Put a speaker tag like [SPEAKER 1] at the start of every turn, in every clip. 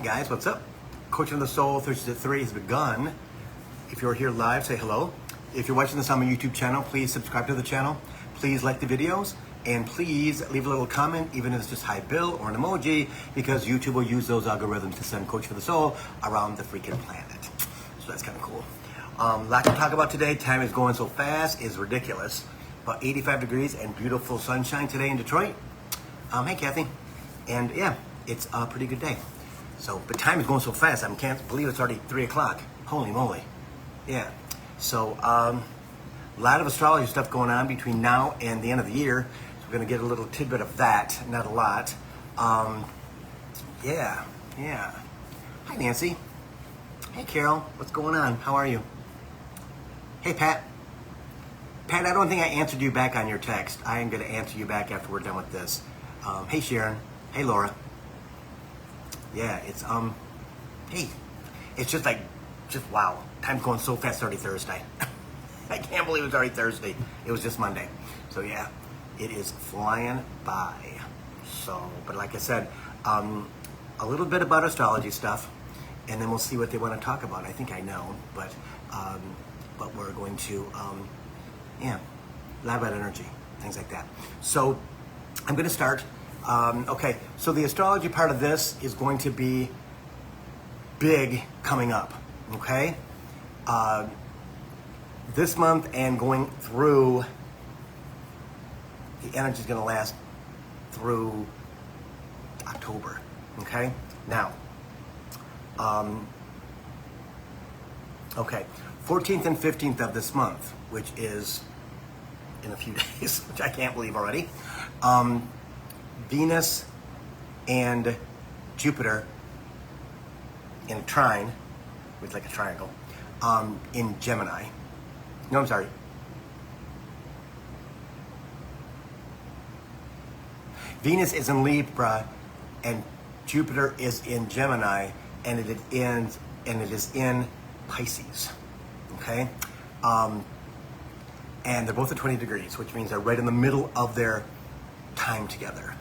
[SPEAKER 1] guys, what's up? Coaching the Soul, Thursday at 3 has begun. If you're here live, say hello. If you're watching this on my YouTube channel, please subscribe to the channel. Please like the videos. And please leave a little comment, even if it's just hi Bill or an emoji, because YouTube will use those algorithms to send Coach for the Soul around the freaking planet. So that's kind of cool. Lot to talk about today. Time is going so fast, it's ridiculous. About 85 degrees and beautiful sunshine today in Detroit. Hey Kathy. And yeah, it's a pretty good day. So, but time is going so fast, I can't believe it's already 3 o'clock. Holy moly. Yeah. So, a lot of astrology stuff going on between now and the end of the year. So we're going to get a little tidbit of that, not a lot. Yeah. Hi Nancy. Hey Carol, what's going on? How are you? Hey Pat. Pat, I don't think I answered you back on your text. I am going to answer you back after we're done with this. Hey Sharon. Hey Laura. Yeah, it's hey, it's just wow. Time's going so fast. It's already Thursday. I can't believe it's already Thursday. It was just Monday. So yeah, it is flying by. So, but like I said, a little bit about astrology stuff, and then we'll see what they want to talk about. I think I know, but we're going to, yeah, a lot about energy, things like that. So I'm going to start. Okay, so the astrology part of this is going to be big coming up, okay? This month and going through, the energy is going to last through October, okay? Now, okay, 14th and 15th of this month, which is in a few days, which I can't believe already, Venus and Jupiter in a trine, which is like a triangle, in Gemini. No, I'm sorry. Venus is in Libra and Jupiter is in Gemini, and it is in Pisces. Okay? And they're both at 20 degrees, which means they're right in the middle of their time together.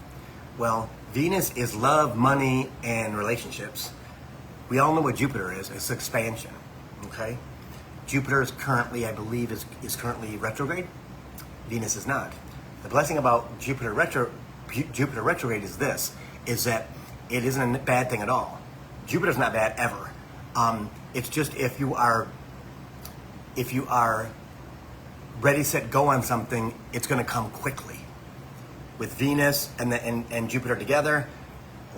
[SPEAKER 1] Well, Venus is love, money, and relationships. We all know what Jupiter is. It's expansion, okay? Jupiter is currently, I believe, is currently retrograde. Venus is not. The blessing about Jupiter retrograde is this, is that it isn't a bad thing at all. Jupiter's not bad ever. It's just if you are ready, set, go on something, it's gonna come quickly. With Venus and Jupiter together,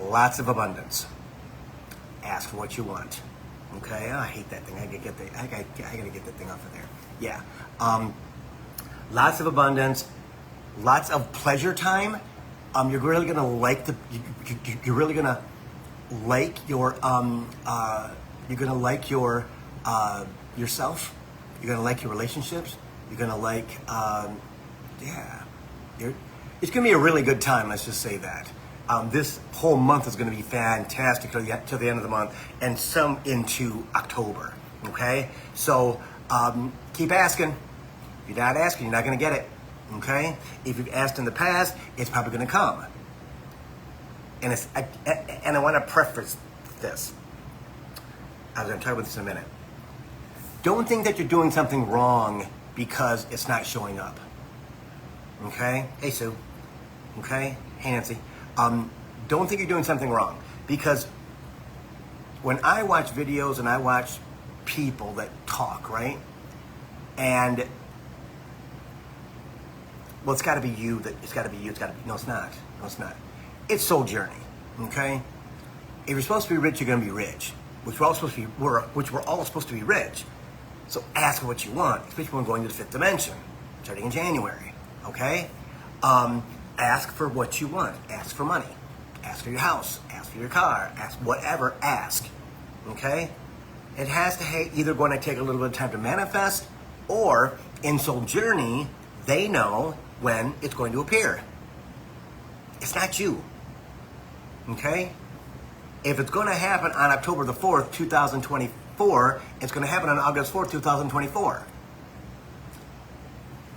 [SPEAKER 1] lots of abundance. Ask for what you want. Okay, oh, I hate that thing. I gotta get that thing off of there. Yeah, lots of abundance, lots of pleasure time. You're really gonna like you're really gonna like your you're gonna like your yourself. You're gonna like your relationships. You're gonna like yeah. It's going to be a really good time, let's just say that. This whole month is going to be fantastic till the end of the month, and some into October, okay? So keep asking. If you're not asking, you're not going to get it, okay? If you've asked in the past, it's probably going to come. And I want to preface this. I was going to talk about this in a minute. Don't think that you're doing something wrong because it's not showing up. Okay? Hey, Sue. Okay? Hey, Nancy. Don't think you're doing something wrong. Because when I watch videos and I watch people that talk, right? And, well, it's got to be you. No, it's not. No, it's not. It's soul journey. Okay? If you're supposed to be rich, you're going to be rich. Which we're all supposed to be rich. So ask for what you want, especially when going to the 5th dimension, starting in January. Okay? Ask for what you want. Ask for money. Ask for your house. Ask for your car. Ask whatever. Ask. Okay? It has to either going to take a little bit of time to manifest, or in Soul Journey, they know when it's going to appear. It's not you. Okay? If it's going to happen on October the 4th, 2024, it's going to happen on August 4th, 2024.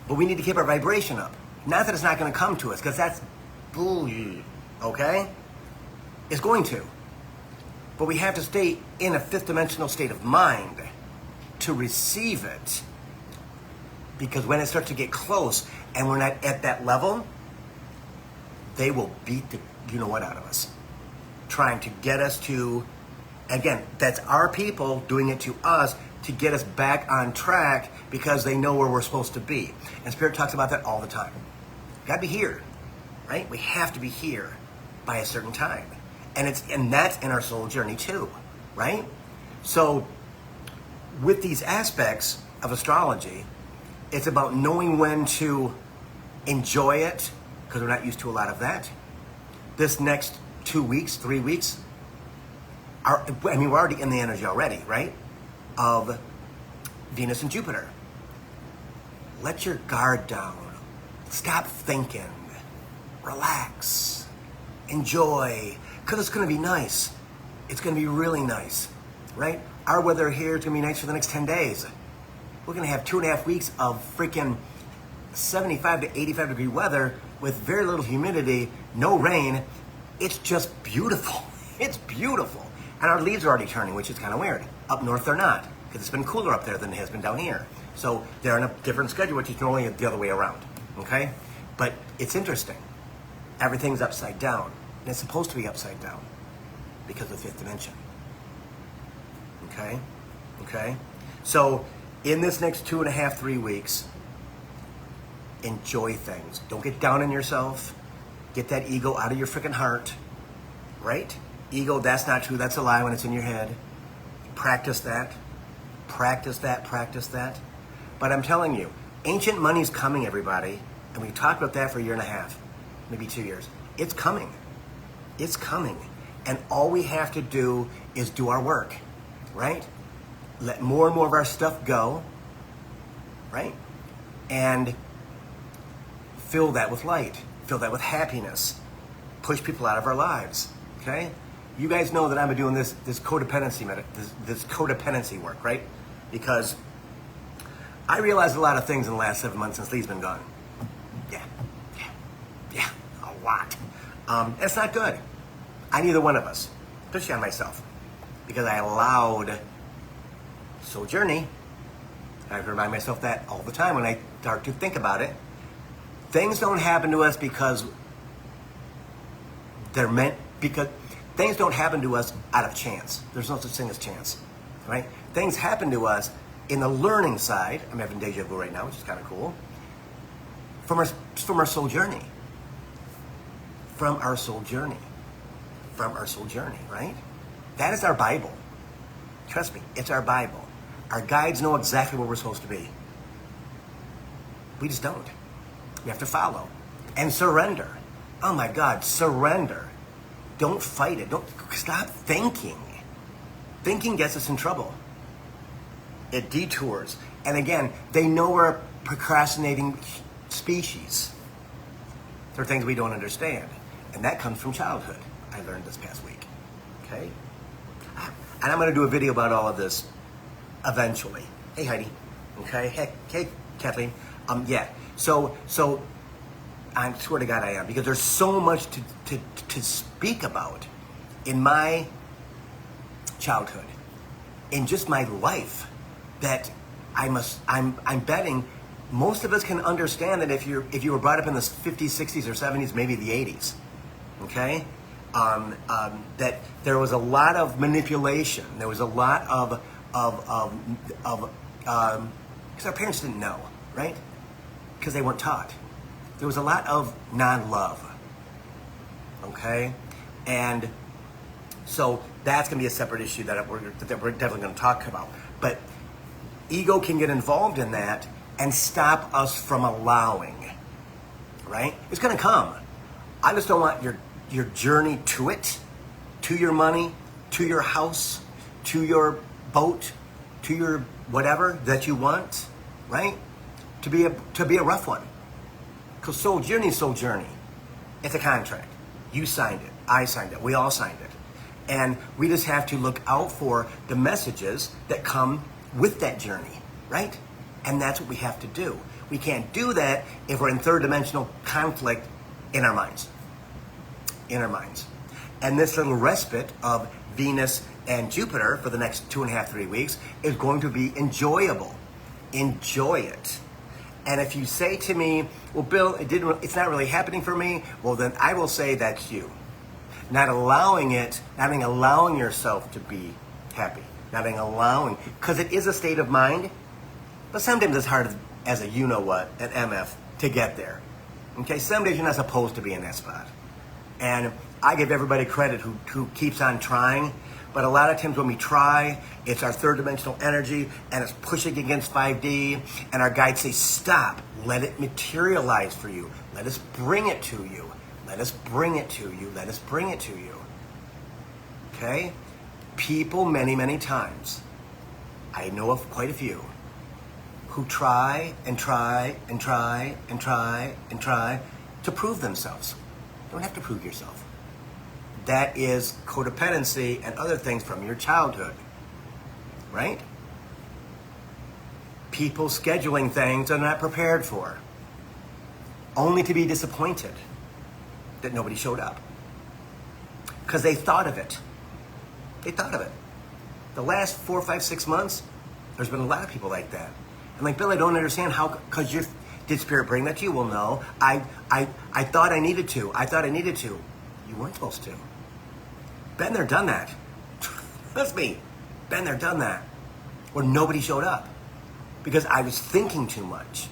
[SPEAKER 1] But we need to keep our vibration up. Not that it's not going to come to us, because that's bullshit, okay? It's going to. But we have to stay in a fifth dimensional state of mind to receive it. Because when it starts to get close and we're not at that level, they will beat the you-know-what out of us. Trying to get us to, again, that's our people doing it to us to get us back on track because they know where we're supposed to be. And Spirit talks about that all the time. Gotta be here, right? We have to be here by a certain time. And that's in our soul journey too, right? So with these aspects of astrology, it's about knowing when to enjoy it, because we're not used to a lot of that. This next 2 weeks, 3 weeks, we're already in the energy already, right? Of Venus and Jupiter. Let your guard down. Stop thinking. Relax. Enjoy. Because it's going to be nice. It's going to be really nice, right? Our weather here is going to be nice for the next 10 days. We're going to have 2.5 weeks of freaking 75 to 85 degree weather with very little humidity, no rain. It's just beautiful. It's beautiful. And our leaves are already turning, which is kind of weird. Up north, they're not, because it's been cooler up there than it has been down here. So they're on a different schedule, which is normally the other way around, okay? But it's interesting. Everything's upside down. And it's supposed to be upside down because of the fifth dimension. Okay? Okay? So in this next 2.5, 3 weeks, enjoy things. Don't get down on yourself. Get that ego out of your freaking heart, right? Ego, that's not true. That's a lie when it's in your head. Practice that. Practice that. Practice that. But I'm telling you, ancient money's coming, everybody. And we talked about that for 1.5 years, maybe 2 years. It's coming. It's coming. And all we have to do is do our work, right? Let more and more of our stuff go, right? And fill that with light. Fill that with happiness. Push people out of our lives, okay? You guys know that I'm doing this codependency work, right? Because I realized a lot of things in the last 7 months since Lee's been gone. Yeah, a lot. It's not good on either one of us, especially on myself, because I allowed soul journey. I have to remind myself that all the time when I start to think about it. Things don't happen to us because they're meant, because things don't happen to us out of chance. There's no such thing as chance, right? Things happen to us in the learning side. I'm having deja vu right now, which is kind of cool. From our soul journey. From our soul journey. From our soul journey, right? That is our Bible. Trust me, it's our Bible. Our guides know exactly where we're supposed to be. We just don't. We have to follow and surrender. Oh my God, surrender. Don't fight it. Don't stop thinking. Thinking gets us in trouble. It detours. And again, they know we're a procrastinating species. There are things we don't understand. And that comes from childhood. I learned this past week. Okay? And I'm going to do a video about all of this eventually. Hey, Heidi. Okay? Hey, Kathleen. Yeah. So I swear to God I am, because there's so much to speak about in my childhood, in just my life, that I'm betting most of us can understand that if you were brought up in the 50s, 60s, or 70s, maybe the 80s, okay, that there was a lot of manipulation. There was a lot of because our parents didn't know, right? Because they weren't taught. There was a lot of non-love, okay? And so that's going to be a separate issue that we're definitely going to talk about. But ego can get involved in that and stop us from allowing, right? It's going to come. I just don't want your journey to it, to your money, to your house, to your boat, to your whatever that you want, right? To be a rough one. Because soul journey is soul journey. It's a contract. You signed it. I signed it. We all signed it. And we just have to look out for the messages that come with that journey, right? And that's what we have to do. We can't do that if we're in third dimensional conflict in our minds. In our minds. And this little respite of Venus and Jupiter for the next 2.5, 3 weeks is going to be enjoyable. Enjoy it. And if you say to me, well, Bill, it's not really happening for me, well, then I will say that's you. Not allowing yourself to be happy. Not allowing, because it is a state of mind, but sometimes it's hard as a you-know-what, an MF, to get there. Okay, some days you're not supposed to be in that spot. And I give everybody credit who keeps on trying, but a lot of times when we try, it's our third dimensional energy and it's pushing against 5D, and our guides say, stop, let it materialize for you. Let us bring it to you. Let us bring it to you. Let us bring it to you. Okay? People many, many times, I know of quite a few, who try and try and try and try and try to prove themselves. You don't have to prove yourself. That is codependency and other things from your childhood, right? People scheduling things they're not prepared for, only to be disappointed that nobody showed up. Because they thought of it. They thought of it. The last 4, 5, 6 months, there's been a lot of people like that. I'm like, Bill, I don't understand how, because did Spirit bring that to you? Well, no. I thought I needed to. I thought I needed to. You weren't supposed to. Been there, done that. That's me. Been there, done that. Where nobody showed up. Because I was thinking too much.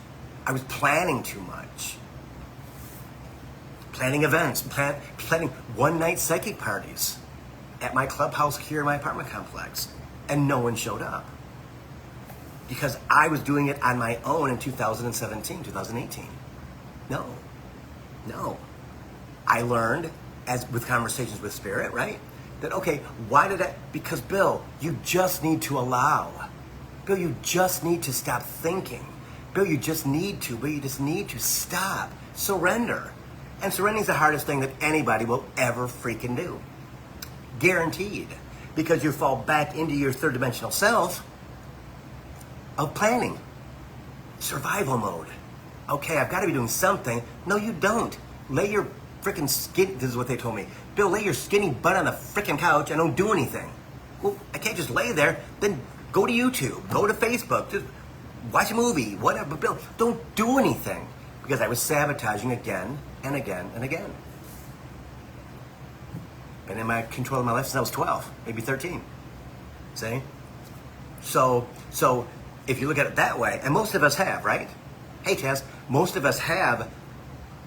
[SPEAKER 1] I was planning too much. Planning events, planning one-night psychic parties at my clubhouse here in my apartment complex. And no one showed up. Because I was doing it on my own in 2017, 2018. No. I learned, as with conversations with Spirit, right? That, okay, because Bill, you just need to allow. Bill, you just need to stop thinking. Bill, you just need to stop. Surrender. And surrendering is the hardest thing that anybody will ever freaking do. Guaranteed. Because you fall back into your third dimensional self of planning. Survival mode. Okay, I've got to be doing something. No, you don't. Lay your freaking skin, this is what they told me. Bill, lay your skinny butt on the freaking couch and don't do anything. Well, I can't just lay there. Then go to YouTube, go to Facebook, just watch a movie, whatever. But Bill, don't do anything. Because I was sabotaging again and again and again. Been in my control of my life since I was 12, maybe 13. See? So if you look at it that way, and most of us have, right? Hey, Tess, most of us have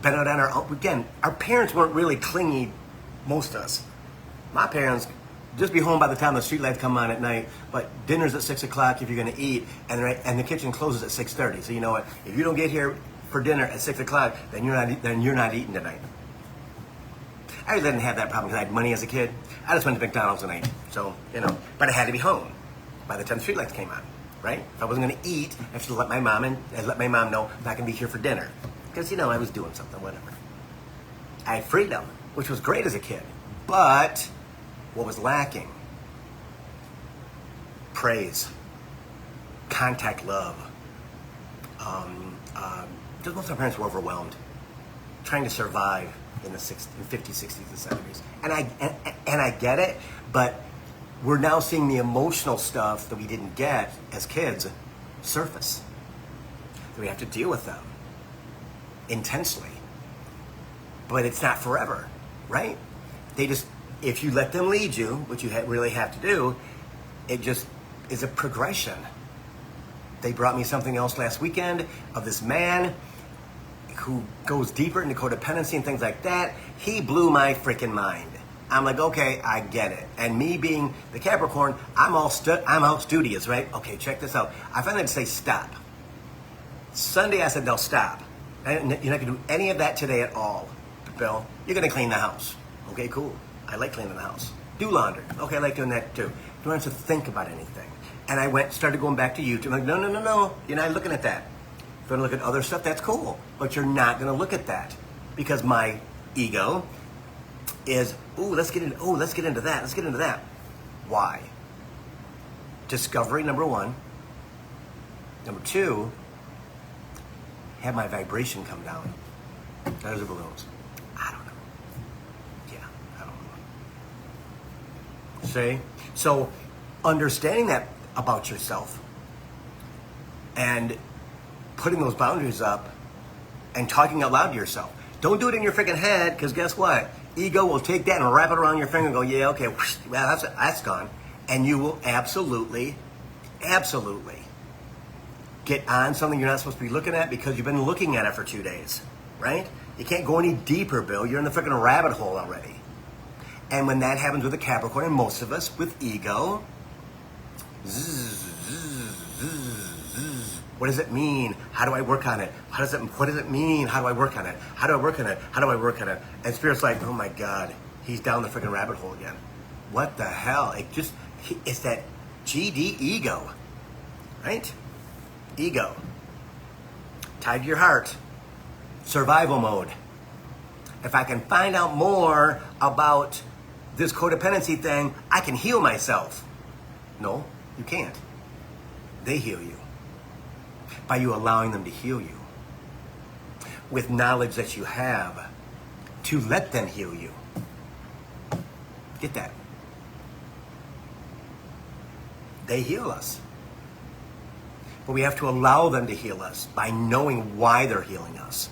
[SPEAKER 1] been out on our own. Again, our parents weren't really clingy, most of us. My parents, just be home by the time the street lights come on at night, but dinner's at 6 o'clock if you're gonna eat, and the kitchen closes at 6:30. So you know what, if you don't get here for dinner at 6 o'clock, then you're not eating tonight. I really didn't have that problem because I had money as a kid. I just went to McDonald's and ate. So, but I had to be home by the time the street lights came on, right? If I wasn't gonna eat, I have to let my mom know I'm not gonna be here for dinner. Because, I was doing something, whatever. I had freedom, which was great as a kid. But what was lacking? Praise. Contact love. Just most of our parents were overwhelmed. Trying to survive in the 50s, 60s, and 70s. And I get it, but we're now seeing the emotional stuff that we didn't get as kids surface. So we have to deal with them intensely. But it's not forever, right? If you let them lead you, which you really have to do, it just is a progression. They brought me something else last weekend of this man who goes deeper into codependency and things like that. He blew my freaking mind. I'm like, okay, I get it. And me being the Capricorn, I'm out studious, right? Okay, check this out. I finally had to say stop. Sunday I said, no, stop. You're not going to do any of that today at all, Bill. You're going to clean the house. Okay, cool. I like cleaning the house. Do laundry. Okay, I like doing that too. Don't have to think about anything. And I started going back to YouTube. I'm like, no. You're not looking at that. If you're going to look at other stuff, that's cool. But you're not going to look at that. Because my ego is, let's get into that. Let's get into that. Why? Discovery, number one. Number two, have my vibration come down. Those are balloons. I don't know. Yeah, I don't know. See? So understanding that about yourself and putting those boundaries up and talking out loud to yourself. Don't do it in your freaking head, because guess what? Ego will take that and wrap it around your finger and go, yeah, okay, whoosh, well, that's gone. And you will absolutely get on something you're not supposed to be looking at because you've been looking at it for 2 days, right? You can't go any deeper, Bill. You're in the freaking rabbit hole already. And when that happens with a Capricorn, and most of us with ego, what does it mean? How do I work on it? What does it mean? How do I work on it? How do I work on it? How do I work on it? And Spirit's like, oh my God, he's down the freaking rabbit hole again. What the hell? It's that GD ego, right? Ego. Tied to your heart. Survival mode. If I can find out more about this codependency thing, I can heal myself. No, you can't. They heal you. By you allowing them to heal you. With knowledge that you have to let them heal you. Get that? They heal us. But we have to allow them to heal us by knowing why they're healing us.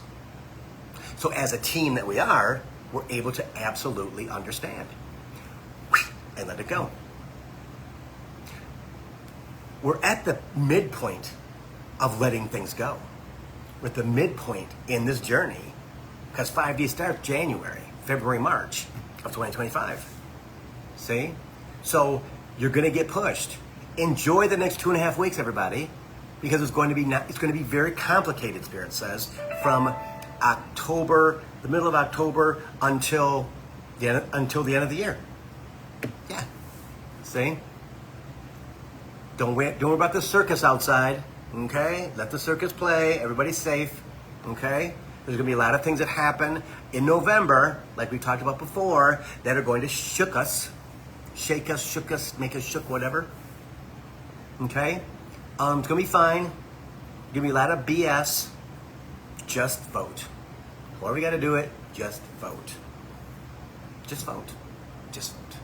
[SPEAKER 1] So as a team that we are, we're able to absolutely understand. And let it go. We're at the midpoint of letting things go. We're at the midpoint in this journey because 5D starts January, February, March of 2025. See? So you're going to get pushed. Enjoy the next 2.5 weeks, everybody, because it's going to be very complicated, Spirit says, from October, the middle of October until the end of the year. Yeah. See? Don't worry about the circus outside. Okay? Let the circus play. Everybody's safe. Okay? There's going to be a lot of things that happen in November, like we talked about before, that are going to shake us, make us shook, whatever. Okay? It's going to be fine. Going to be a lot of BS. Just vote. However you got to do it, just vote. Just vote. Just vote.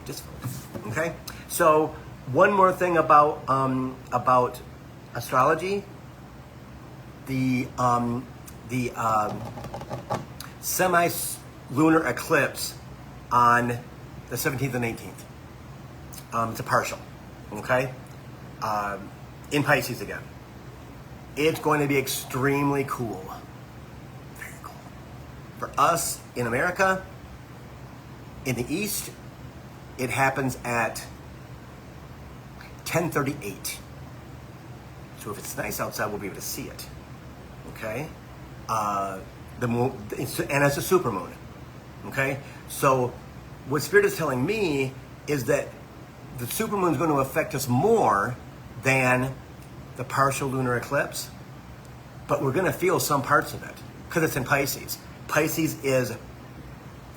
[SPEAKER 1] Just vote. Okay? So, one more thing about astrology. The semi-lunar eclipse on the 17th and 18th. It's a partial. Okay? In Pisces again. It's going to be extremely cool. Very cool. For us in America, in the East, it happens at 10:38. So if it's nice outside, we'll be able to see it. Okay? The moon, and it's a supermoon. Okay? So what Spirit is telling me is that the supermoon is going to affect us more than the partial lunar eclipse, but we're going to feel some parts of it because it's in Pisces. Pisces is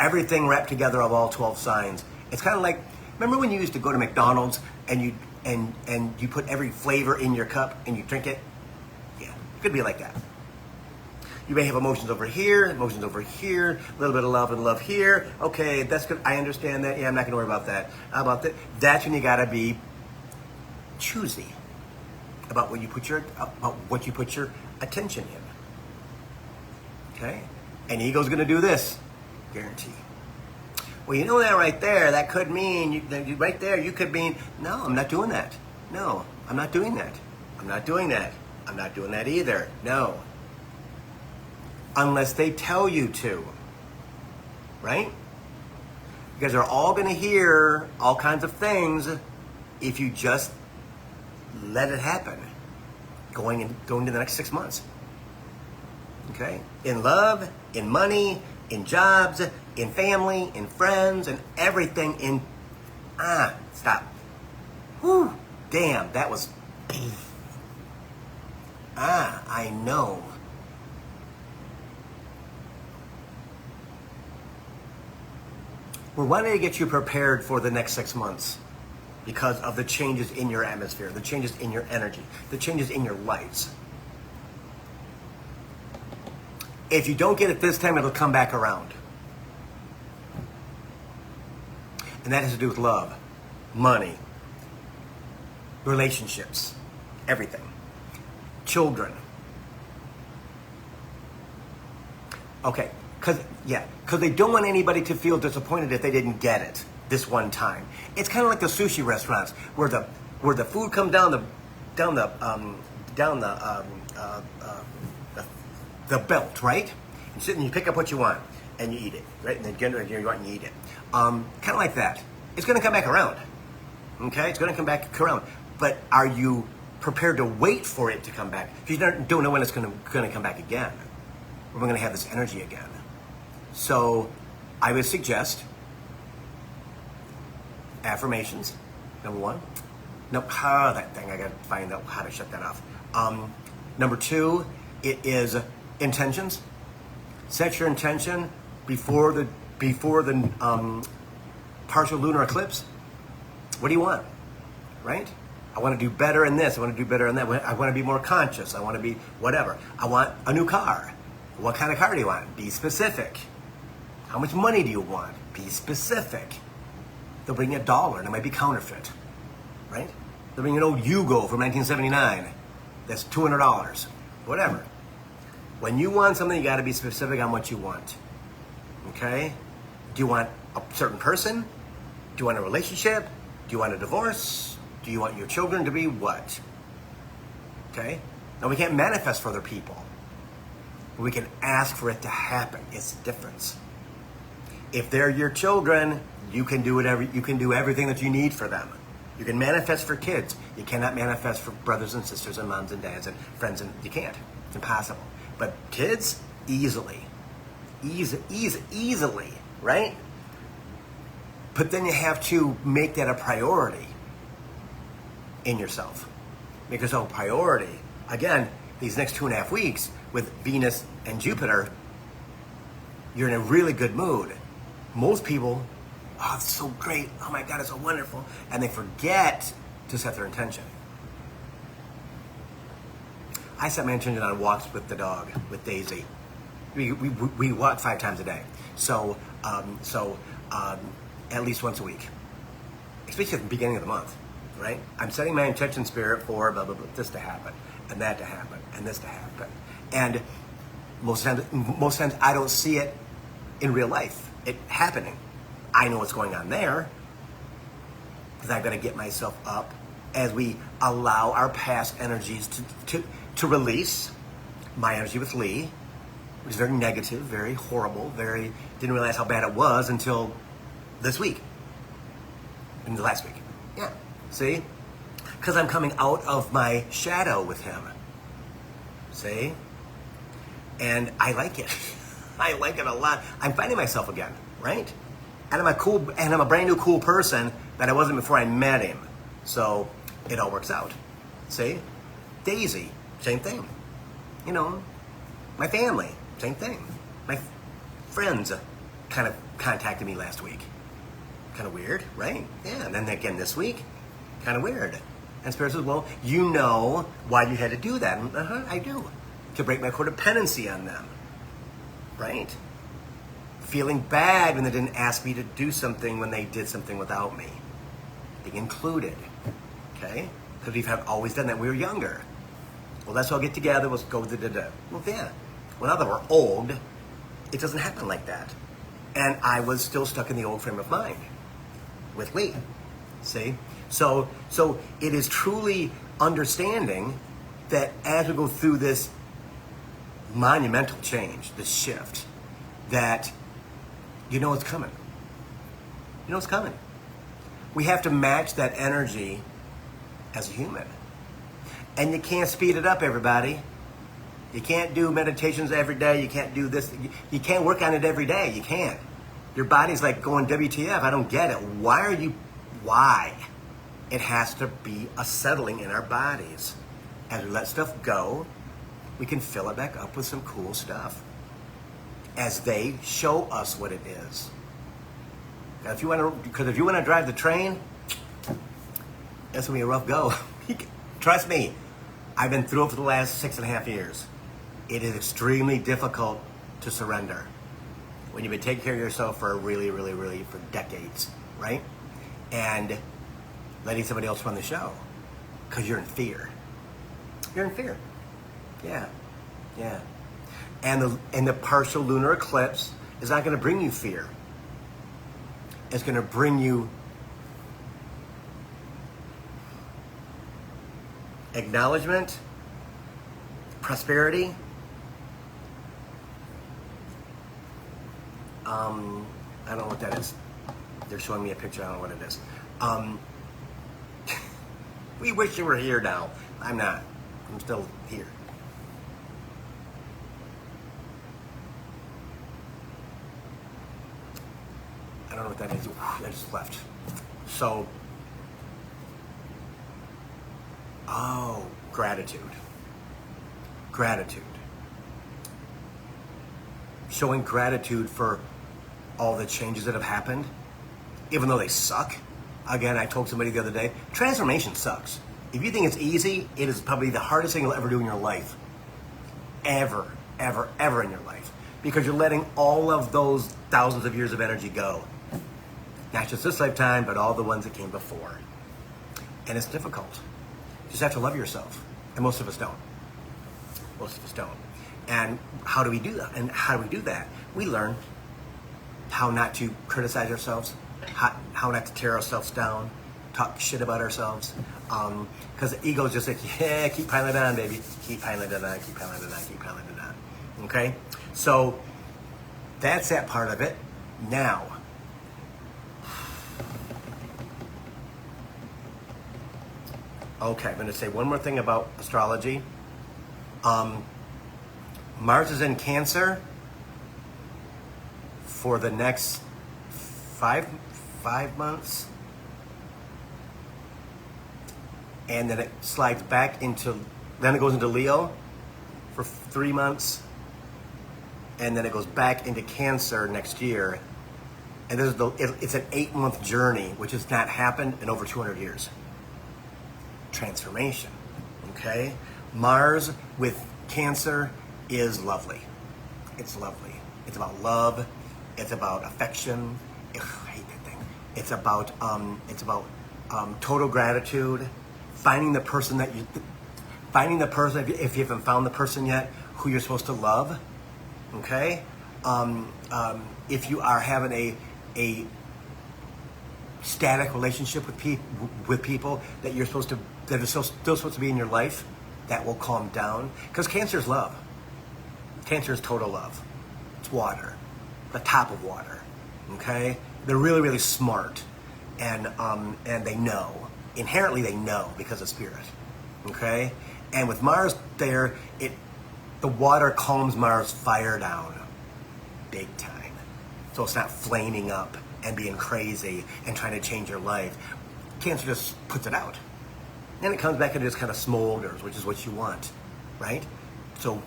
[SPEAKER 1] everything wrapped together of all 12 signs. It's kind of like, remember when you used to go to McDonald's and you put every flavor in your cup and you drink it? Yeah, it could be like that. You may have emotions over here, a little bit of love and love here. Okay, that's good. I understand that. Yeah, I'm not going to worry about that. How about that? That's when you got to be choosy about what you put your attention in. Okay? And ego's going to do this. Guarantee. Well, you know that right there, that could mean, right there, you could mean, no, I'm not doing that. No, I'm not doing that. I'm not doing that. I'm not doing that either. No. Unless they tell you to. Right? Because they're all going to hear all kinds of things if you just let it happen. Going to the next 6 months. Okay? In love, in money, in jobs, in family, in friends, and everything stop. Whew, damn, that was, I know. We're wanting to get you prepared for the next 6 months because of the changes in your atmosphere, the changes in your energy, the changes in your lives. If you don't get it this time, it'll come back around. And that has to do with love. money, relationships, everything, children. Okay, because they don't want anybody to feel disappointed if they didn't get it this one time. It's kind of like the sushi restaurants where the food comes down the belt, right? You sit and you pick up what you want and you eat it, right? And then you want and you eat it. Kind of like that. It's going to come back around. Okay, it's going to come back around. But are you prepared to wait for it to come back? If you don't know when it's going to come back again, we're going to have this energy again. So I would suggest affirmations, number one. No, that thing, I got to find out how to shut that off. Number two, it is intentions. Set your intention before the partial lunar eclipse. What do you want, right? I want to do better in this. I want to do better in that. I want to be more conscious. I want to be whatever. I want a new car. What kind of car do you want? Be specific. How much money do you want? Be specific. They'll bring you $1 and it might be counterfeit, right? They'll bring you an old Yugo from 1979. That's $200. Whatever. When you want something, you got to be specific on what you want. Okay? Do you want a certain person? Do you want a relationship? Do you want a divorce? Do you want your children to be what? Okay? Now, we can't manifest for other people. But we can ask for it to happen. It's the difference. If they're your children, you can do everything that you need for them. You can manifest for kids. You cannot manifest for brothers and sisters and moms and dads and friends, and you can't. It's impossible. But kids, easily, right? But then you have to make that a priority in yourself. Make yourself a priority. Again, these next 2.5 weeks with Venus and Jupiter, you're in a really good mood. Most people, oh, it's so great. Oh my God, it's so wonderful. And they forget to set their intention. I set my intention on walks with the dog, with Daisy. We walk 5 times a day. So at least once a week. Especially at the beginning of the month, right? I'm setting my intention spirit for blah, blah, blah, this to happen, and that to happen, and this to happen. And most times I don't see it in real life, it happening. I know what's going on there, because I've got to get myself up as we allow our past energies to release. My energy with Lee, which is very negative, very horrible, didn't realize how bad it was until this week, in the last week. Yeah, see? Because I'm coming out of my shadow with him. See? And I like it. I like it a lot. I'm finding myself again, right? And I'm a brand new cool person that I wasn't before I met him. So it all works out. See? Daisy, same thing. You know, my family, same thing. My friends kind of contacted me last week. Kind of weird, right? Yeah, and then again this week, kind of weird. And Spirit says, well, you know why you had to do that. And, I do. To break my codependency on them, right? Feeling bad when they didn't ask me to do something when they did something without me. Being included, okay? Because we've always done that when we were younger. Well, let's all get together, let's go da-da-da. Well, yeah. Well, now that we're old, it doesn't happen like that. And I was still stuck in the old frame of mind with Lee, see? So it is truly understanding that as we go through this monumental change, this shift, that you know it's coming. You know it's coming. We have to match that energy as a human. And you can't speed it up, everybody. You can't do meditations every day. You can't do this. You can't work on it every day. You can't. Your body's like going, WTF, I don't get it. Why? It has to be a settling in our bodies. As we let stuff go, we can fill it back up with some cool stuff. As they show us what it is. Now, if you want to drive the train, that's going to be a rough go. Trust me, I've been through it for the last 6.5 years. It is extremely difficult to surrender when you've been taking care of yourself for for decades, right? And letting somebody else run the show because you're in fear. You're in fear. Yeah. Yeah. And the partial lunar eclipse is not going to bring you fear. It's going to bring you acknowledgement, prosperity, I don't know what that is. They're showing me a picture. I don't know what it is. We wish you were here now. I'm not. I'm still here. I don't know what that is. I just left. So, gratitude. Gratitude. Showing gratitude for all the changes that have happened, even though they suck. Again, I told somebody the other day, transformation sucks. If you think it's easy, it is probably the hardest thing you'll ever do in your life. Ever, ever, ever in your life. Because you're letting all of those thousands of years of energy go. Not just this lifetime, but all the ones that came before. And it's difficult. You just have to love yourself. And most of us don't. Most of us don't. And how do we do that? And how do we do that? We learn how not to criticize ourselves, how not to tear ourselves down, talk shit about ourselves. Because the ego is just like, yeah, keep piling it on, baby. Keep piling it on, keep piling it on, keep piling it on. Okay? So that's that part of it. Now, okay, I'm going to say one more thing about astrology. Mars is in Cancer for the next five months. And then it slides back into, then it goes into Leo for 3 months. And then it goes back into Cancer next year. And this is it's an 8-month journey, which has not happened in over 200 years. Transformation, okay? Mars with Cancer is lovely. It's lovely. It's about love. It's about affection. Ugh, I hate that thing. It's about total gratitude. Finding the person if you haven't found the person yet, who you're supposed to love. Okay? If you are having a static relationship with people that you're supposed to, that are still supposed to be in your life, that will calm down. Because Cancer is love. Cancer is total love. It's water, the top of water. Okay, they're really, really smart, and they know inherently. They know because of spirit. Okay, and with Mars there, the water calms Mars' fire down, big time. So it's not flaming up and being crazy and trying to change your life. Cancer just puts it out. And it comes back and just kind of smolders, which is what you want, right? So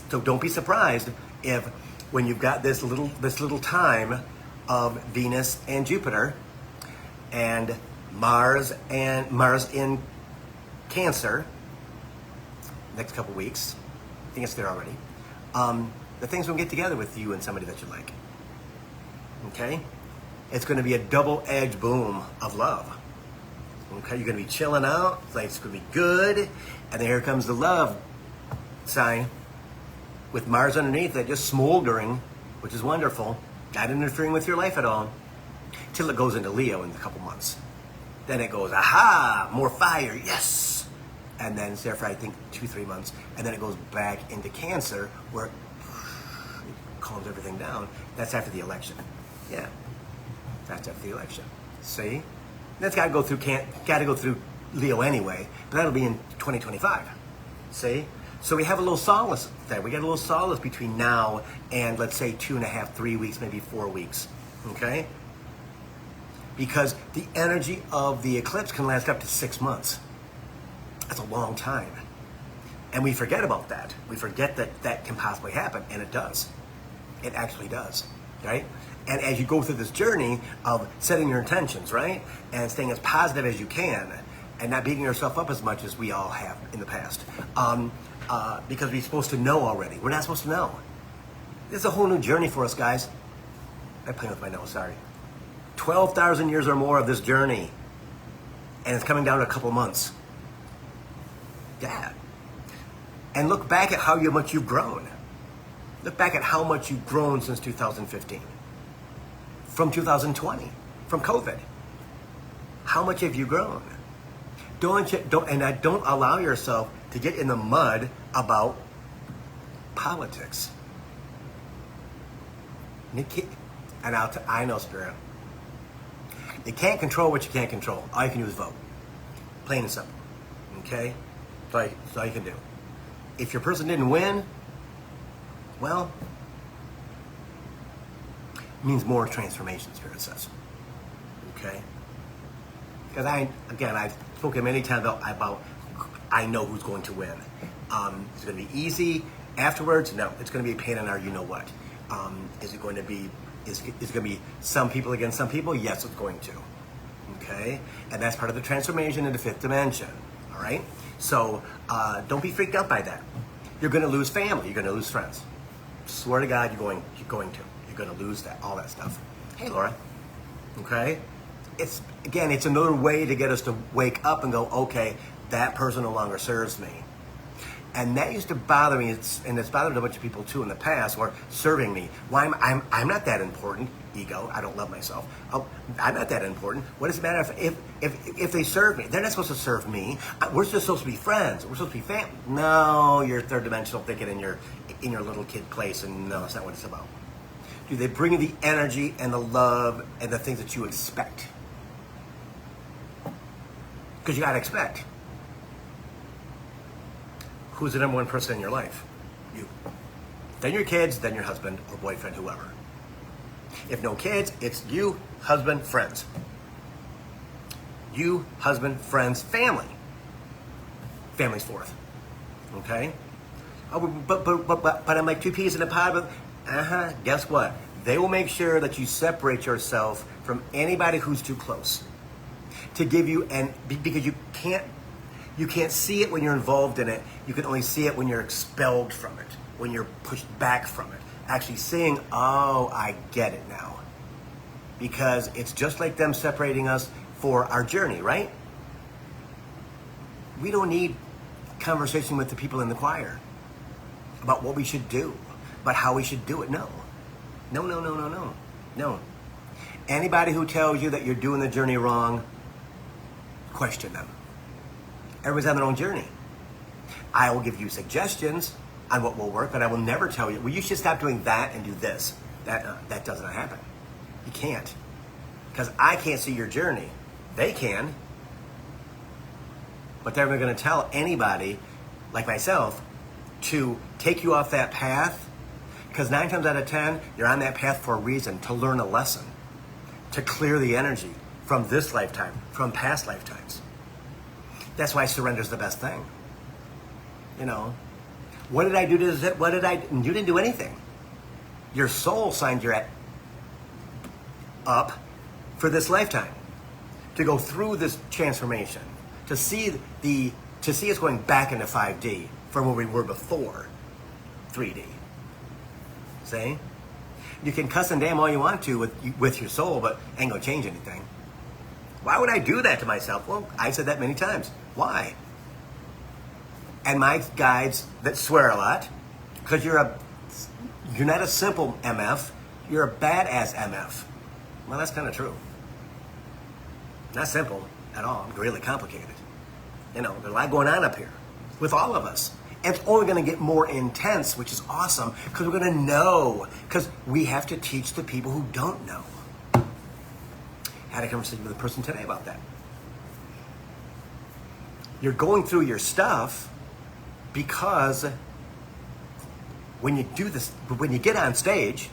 [SPEAKER 1] don't be surprised if when you've got this little time of Venus and Jupiter and Mars in Cancer next couple weeks. I think it's there already. The things will get together with you and somebody that you like. Okay? It's going to be a double-edged boom of love. Okay, you're going to be chilling out, life's going to be good, and then here comes the love sign with Mars underneath it, just smoldering, which is wonderful, not interfering with your life at all, till it goes into Leo in a couple months. Then it goes, aha, more fire, yes! And then it's there for, I think, 2-3 months, and then it goes back into Cancer, where it calms everything down. That's after the election. Yeah, that's after the election. See? That's got to go through Leo anyway, but that'll be in 2025. See? So we have a little solace there. We got a little solace between now and, let's say, 2.5, 3 weeks, maybe 4 weeks. Okay? Because the energy of the eclipse can last up to 6 months. That's a long time. And we forget about that. We forget that that can possibly happen, and it does. It actually does, right? And as you go through this journey of setting your intentions, right? And staying as positive as you can and not beating yourself up as much as we all have in the past. Because we're supposed to know already. We're not supposed to know. This is a whole new journey for us, guys. I'm playing with my nose, sorry. 12,000 years or more of this journey. and it's coming down to a couple months. Yeah. And look back at how much you've grown. Look back at how much you've grown since 2015. From 2020, from COVID. How much have you grown? Don't allow yourself to get in the mud about politics. And I know, Spirit. You can't control what you can't control. All you can do is vote. Plain and simple. Okay? That's all you can do. If your person didn't win, well, it means more transformation, Spirit says. Okay? Because I've spoken many times about I know who's going to win. It's going to be easy afterwards? No. It's going to be a pain in our you-know-what. Is it going to be some people against some people? Yes, it's going to. Okay? And that's part of the transformation into fifth dimension. All right? So don't be freaked out by that. You're going to lose family. You're going to lose friends. Swear to God, you're going to. You're going to lose that, all that stuff. Hey, Laura. Okay? It's another way to get us to wake up and go, okay, that person no longer serves me. And that used to bother me, and it's bothered a bunch of people too in the past, or serving me. Why I'm not that important. Ego. I don't love myself. Oh, I'm not that important. What does it matter if they serve me? They're not supposed to serve me. We're just supposed to be friends. We're supposed to be family. No, you're third dimensional thinking in your little kid place, and no, that's not what it's about. Do they bring you the energy and the love and the things that you expect? Because you gotta expect. Who's the number one person in your life? You. Then your kids, then your husband or boyfriend, whoever. If no kids, it's you, husband, friends. You, husband, friends, family. Family's fourth. Okay? Oh, but I'm like two peas in a pod. Guess what? They will make sure that you separate yourself from anybody who's too close. To give you, because you can't see it when you're involved in it. You can only see it when you're expelled from it, when you're pushed back from it. Actually seeing, oh, I get it now. Because it's just like them separating us for our journey, right? We don't need conversation with the people in the choir about what we should do, about how we should do it. No. No. Anybody who tells you that you're doing the journey wrong, question them. Everybody's on their own journey. I will give you suggestions on what will work, but I will never tell you, well, you should stop doing that and do this. That doesn't happen. You can't. Because I can't see your journey. They can. But they're never going to tell anybody, like myself, to take you off that path. Because 9 times out of 10, you're on that path for a reason, to learn a lesson. To clear the energy from this lifetime, from past lifetimes. That's why surrender is the best thing. You know, what did I do to this? You didn't do anything. Your soul signed you up for this lifetime to go through this transformation, to see us going back into 5D from where we were before 3D. See? You can cuss and damn all you want to with your soul, but ain't gonna change anything. Why would I do that to myself? Well, I said that many times. Why? And my guides that swear a lot, because you're not a simple MF, you're a badass MF. Well, that's kind of true. Not simple at all, really complicated. You know, there's a lot going on up here with all of us. And it's only going to get more intense, which is awesome, because we're going to know, because we have to teach the people who don't know. I had a conversation with a person today about that. You're going through your stuff because when you do this, when you get on stage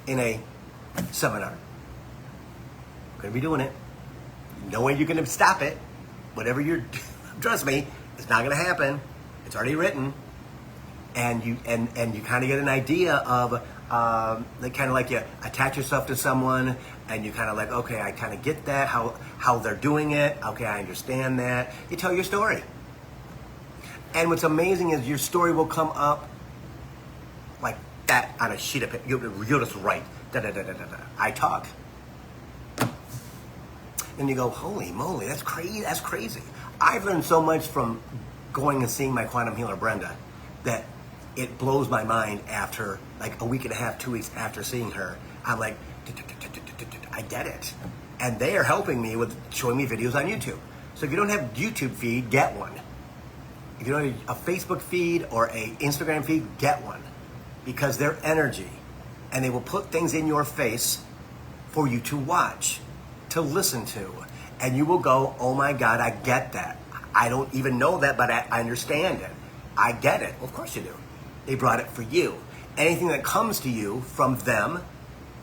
[SPEAKER 1] in a seminar, you're going to be doing it. No way you're going to stop it. Whatever you're, trust me, it's not going to happen. It's already written. And you kind of get an idea of kind of like you attach yourself to someone and you kind of like, okay, I kind of get that, how they're doing it. Okay, I understand that. You tell your story. And what's amazing is your story will come up like that on a sheet of paper. You'll just write, da-da-da-da-da-da. I talk. And you go, holy moly, that's crazy. That's crazy. I've learned so much from going and seeing my quantum healer Brenda that it blows my mind after like a week and a half, 2 weeks after seeing her. I'm like, I get it. And they are helping me with showing me videos on YouTube. So if you don't have a YouTube feed, get one. If you don't have a Facebook feed or a Instagram feed, get one. Because they're energy. And they will put things in your face for you to watch, to listen to. And you will go, oh my God, I get that. I don't even know that, but I understand it. I get it. Of course you do. They brought it for you. Anything that comes to you from them,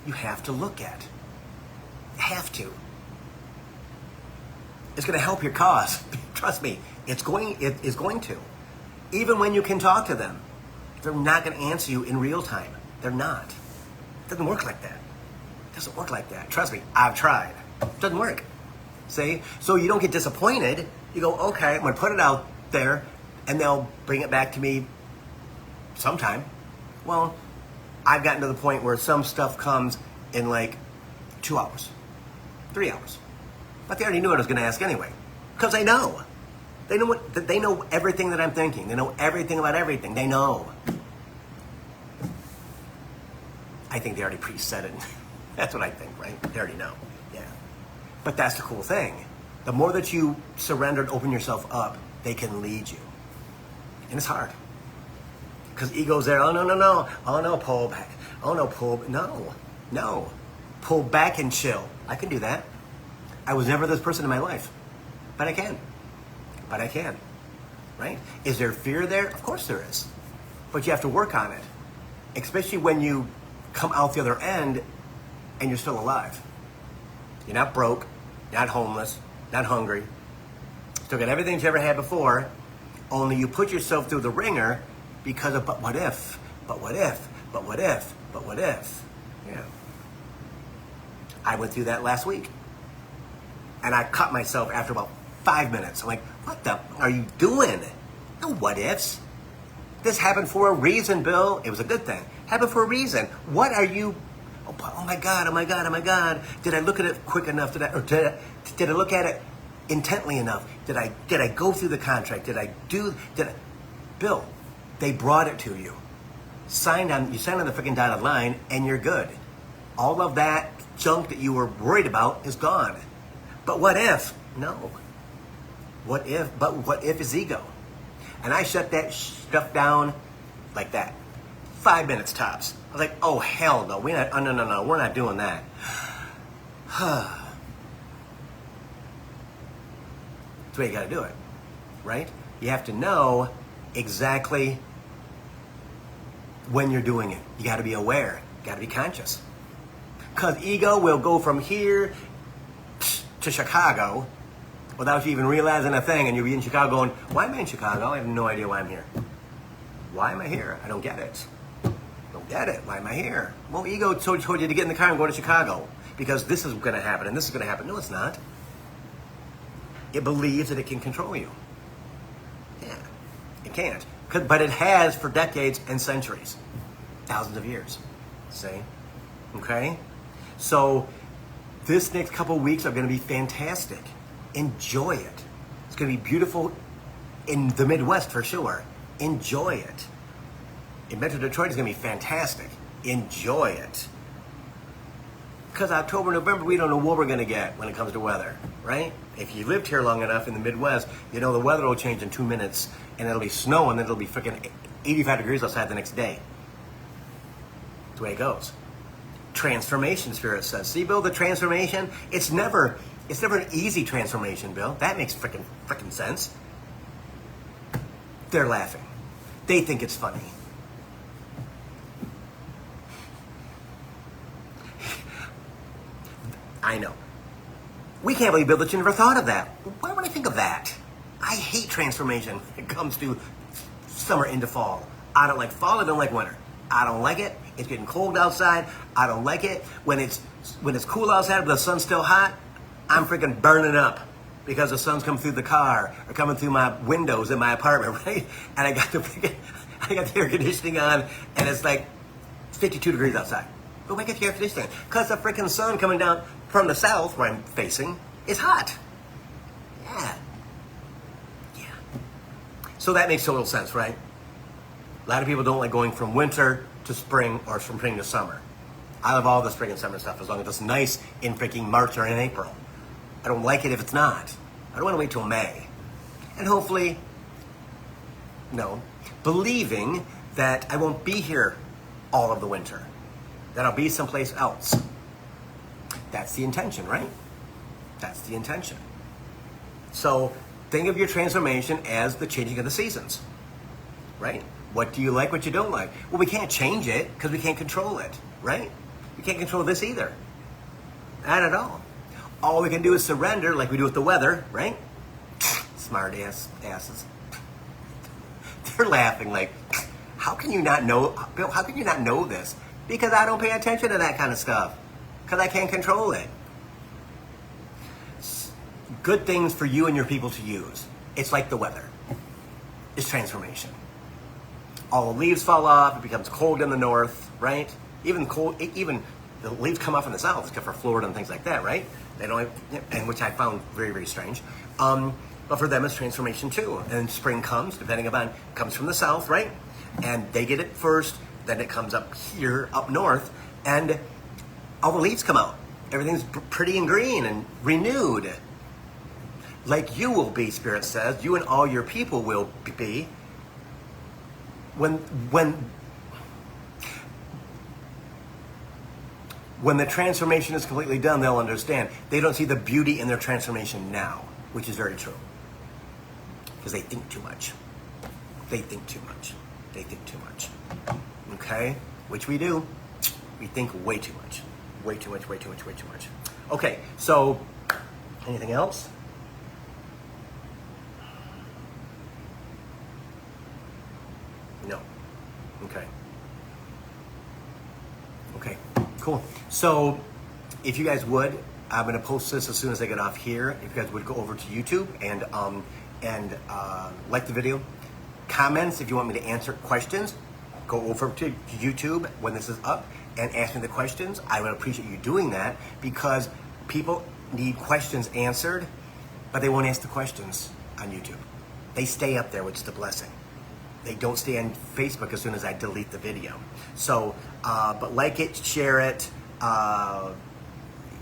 [SPEAKER 1] you have to look at. Have to. It's going to help your cause. Trust me, it is going to. Even when you can talk to them, they're not going to answer you in real time. They're not. It doesn't work like that. It doesn't work like that. Trust me, I've tried. It doesn't work. See? So you don't get disappointed. You go, okay, I'm going to put it out there, and they'll bring it back to me sometime. Well, I've gotten to the point where some stuff comes in like 2 hours, 3 hours. But they already knew what I was going to ask anyway. Because they know. They know everything that I'm thinking. They know everything about everything. They know. I think they already pre-said it. That's what I think, right? They already know. Yeah. But that's the cool thing. The more that you surrender and open yourself up, they can lead you. And it's hard. Because ego's there. Oh, no, no, no. Oh, no, pull back. Oh, no, pull. No. No. Pull back and chill. I can do that. I was never this person in my life. But I can. But I can. Right? Is there fear there? Of course there is. But you have to work on it. Especially when you come out the other end and you're still alive. You're not broke. You're not homeless. Not hungry. Still got everything you ever had before. Only you put yourself through the ringer because of, but what if? But what if? But what if? But what if? Yeah. I went through that last week. And I cut myself after about 5 minutes. I'm like, what the are you doing? No what ifs. This happened for a reason, Bill. It was a good thing. Happened for a reason. What are you? Oh my God, oh my God, oh my God. Did I look at it quick enough? Did I look at it intently enough? Did I go through the contract? Bill, they brought it to you. You signed on the freaking dotted line and you're good. All of that junk that you were worried about is gone. But what if? No. What if? But what if is ego? And I shut that stuff down like that. 5 minutes tops. I was like, oh hell no, no, we're not doing that. That's the way you gotta do it, right? You have to know exactly when you're doing it. You gotta be aware, you gotta be conscious. Because ego will go from here to Chicago without you even realizing a thing, and you'll be in Chicago going, why am I in Chicago? I have no idea why I'm here. Why am I here? I don't get it. Don't get it. Why am I here? Well, ego told you to get in the car and go to Chicago because this is going to happen and this is going to happen. No, it's not. It believes that it can control you. Yeah, it can't. But it has for decades and centuries. Thousands of years. See? Okay? So this next couple weeks are going to be fantastic. Enjoy it. It's going to be beautiful in the Midwest for sure. Enjoy it. In Metro Detroit is going to be fantastic. Enjoy it. Because October, November, we don't know what we're going to get when it comes to weather, right? If you lived here long enough in the Midwest, you know the weather will change in 2 minutes and it'll be snow and it'll be freaking 85 degrees outside the next day. That's the way it goes. Transformation, Spirit says. See, Bill, the transformation, it's never an easy transformation, Bill. That makes freaking sense. They're laughing. They think it's funny. I know. We can't believe, Bill, that you never thought of that. Why would I think of that? I hate transformation when it comes to summer into fall. I don't like fall, I don't like winter. I don't like it. It's getting cold outside. I don't like it. When it's cool outside but the sun's still hot, I'm freaking burning up because the sun's coming through the car or coming through my windows in my apartment, right? And I got the air conditioning on and it's like 52 degrees outside. But why get the air conditioning? Because the freaking sun coming down from the south where I'm facing It's hot. Yeah. Yeah. So that makes total sense, right? A lot of people don't like going from winter to spring or from spring to summer. I love all the spring and summer stuff as long as it's nice in freaking March or in April. I don't like it if it's not. I don't want to wait till May. And hopefully, believing that I won't be here all of the winter, that I'll be someplace else. That's the intention, right? That's the intention. So think of your transformation as the changing of the seasons, right? What do you like, what you don't like? Well, we can't change it because we can't control it, right? We can't control this either. Not at all. All we can do is surrender like we do with the weather, right? Smart asses. They're laughing like, how can you not know, Bill, how can you not know this? Because I don't pay attention to that kind of stuff. Because I can't control it. Good things for you and your people to use. It's like the weather. It's transformation. All the leaves fall off, it becomes cold in the north, right? Even the leaves come off in the south, except for Florida and things like that, right? They don't, and which I found very, very strange. But for them, it's transformation too. And spring comes, depending upon, comes from the south, right? And they get it first, then it comes up here, up north, and all the leaves come out. Everything's pretty and green and renewed. Like you will be, Spirit says, you and all your people will be. When the transformation is completely done, they'll understand. They don't see the beauty in their transformation now, which is very true. Because they think too much. They think too much. They think too much. Okay? Which we do. We think way too much. Way too much, way too much, way too much. Okay, so anything else? No. Okay. Okay, cool. So if you guys would, I'm going to post this as soon as I get off here. If you guys would go over to YouTube and like the video. Comments, if you want me to answer questions, go over to YouTube when this is up and ask me the questions. I would appreciate you doing that because people need questions answered, but they won't ask the questions on YouTube. They stay up there, which is the blessing. They don't stay on Facebook as soon as I delete the video. So, but like it, share it,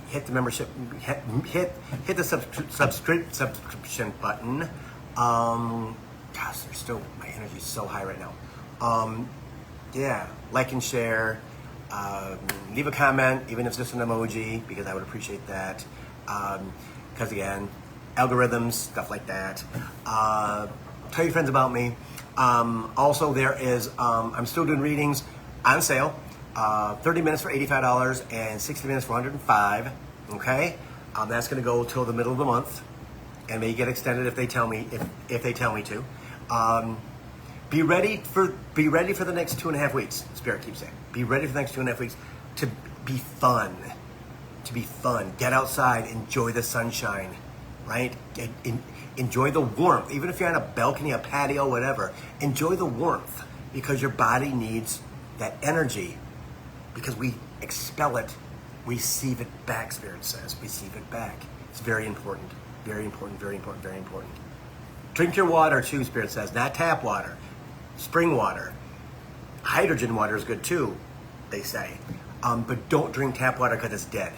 [SPEAKER 1] hit the membership, hit the subscription button. Gosh, my energy's so high right now. Yeah, like and share. Leave a comment, even if it's just an emoji, because I would appreciate that. Because again, algorithms, stuff like that. Tell your friends about me. Also, there is, I'm still doing readings on sale. 30 minutes for $85 and 60 minutes for $105. Okay, that's going to go till the middle of the month, and may get extended if they tell me if they tell me to. Be ready for the next 2.5 weeks. Spirit keeps saying, be ready for the next 2.5 weeks to be fun. To be fun. Get outside. Enjoy the sunshine. Right? Enjoy the warmth. Even if you're on a balcony, a patio, whatever. Enjoy the warmth because your body needs that energy. Because we expel it, receive it back. Spirit says, receive it back. It's very important. Very important. Very important. Very important. Drink your water too. Spirit says, not tap water. Spring water. Hydrogen water is good too, they say. But don't drink tap water because it's dead.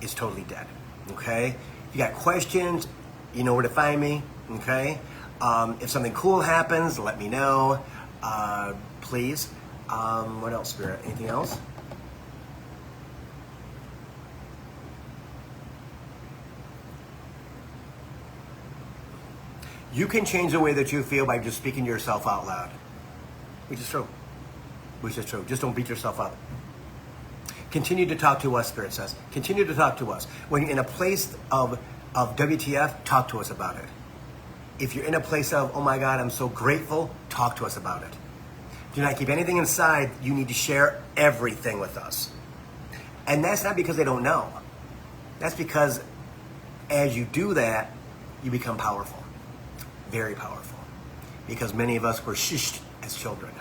[SPEAKER 1] It's totally dead. Okay? If you got questions, you know where to find me. Okay? If something cool happens, let me know. Please. What else, Spirit? Anything else? You can change the way that you feel by just speaking to yourself out loud. Which is true. Which is true. Just don't beat yourself up. Continue to talk to us, Spirit says. Continue to talk to us. When you're in a place of WTF, talk to us about it. If you're in a place of, oh my God, I'm so grateful, talk to us about it. Do not keep anything inside. You need to share everything with us. And that's not because they don't know. That's because as you do that, you become powerful. Very powerful. Because many of us were shushed as children.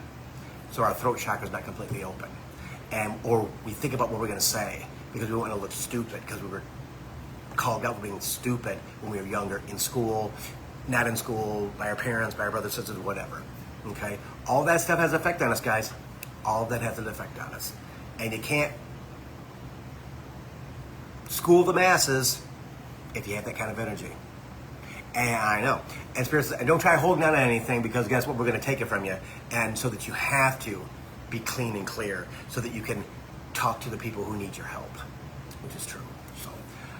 [SPEAKER 1] So our throat chakra is not completely open. Or we think about what we're going to say because we don't want to look stupid because we were called out for being stupid when we were younger in school, not in school, by our parents, by our brothers, sisters, whatever. Okay? All that stuff has an effect on us, guys. All that has an effect on us. And you can't school the masses if you have that kind of energy. And I know. And spirits, and don't try holding on to anything, because guess what? We're going to take it from you. And so that you have to be clean and clear so that you can talk to the people who need your help, which is true. So,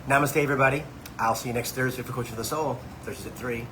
[SPEAKER 1] namaste, everybody. I'll see you next Thursday for Coaching for the Soul. Thursdays at 3.